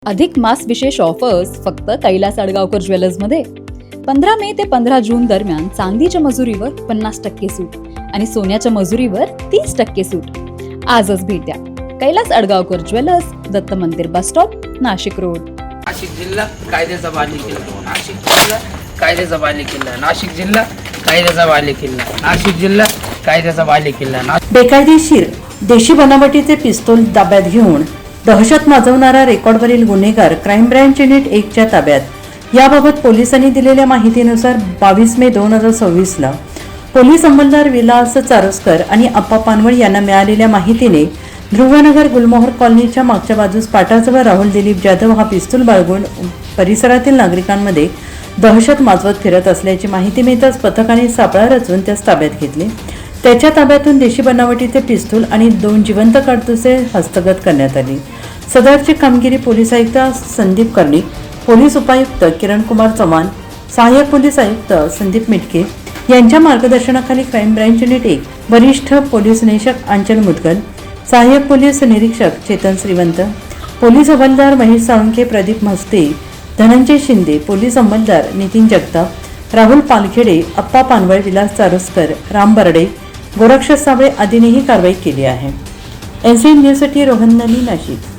अधिक मास विशेष ऑफर्स फक्त कैलास अडगावकर ज्वेलर्समध्ये. 15 मे ते 15 जून दरम्यान चांदीच्या मजुरीवर 50% सूट आणि सोन्याच्या मजुरीवर 30% सूट. आजच भेट द्या कैलास अडगावकर ज्वेलर्स, दत्त मंदिर bus stop, Nashik road. Nashik जिल्हा कायद्याचा बालेकिल्ला. नाशिक जिल्हा कायद्याचा बालेकिल्ला. नाशिक जिल्हा कायद्याचा बालेकिल्ला. नाशिक जिल्हा कायद्याचा बालेकिल्ला. बेकायदेशीर देशी बनावटीचे पिस्तूल ताब्यात घेऊन दहशत माजवणारा रेकॉर्डवरील गुन्हेगार क्राईम ब्रँच युनिट 1 च्या ताब्यात. याबाबत पोलिसांनी दिलेल्या माहितीनुसार 22 मे 2026 ला पोलीस अंमलदार विलास चारोस्कर आणि अप्पा पानवळ यांना मिळालेल्या माहितीने ध्रुवनगर गुलमोहर कॉलनीच्या मागच्या बाजूस पाटाजवळ राहुल दिलीप जाधव हा पिस्तूल बाळगून परिसरातील नागरिकांमध्ये दहशत माजवत फिरत असल्याची माहिती मिळताच पथकाने सापळा रचून त्यास ताब्यात घेतले. त्याच्या ताब्यातून देशी बनावटीचे पिस्तूल आणि 2 जिवंत काडतुसे हस्तगत करण्यात आली. सदरची कामगिरी पोलीस आयुक्त संदीप कर्णिक, पोलीस उपायुक्त किरण कुमार चव्हाण, सहाय्यक पोलीस आयुक्त संदीप मिटके यांच्या मार्गदर्शनाखाली क्राईम ब्रँच युनिट 1 वरिष्ठ पोलीस निरीक्षक अंचल मुदगल, सहाय्यक पोलीस निरीक्षक चेतन श्रीवंत, पोलीस अंमलदार महेश साळुंखे, प्रदीप म्हस्ते, धनंजय शिंदे, पोलीस अंमलदार नितीन जगताप, राहुल पालखेडे, अप्पा पानवळ, विलास चारोस्कर, राम बर्डे, गोरक्षस साबळे आदींनीही कारवाई केली आहे. NCN न्यूजसाठी रोहन नाली, नाशिक.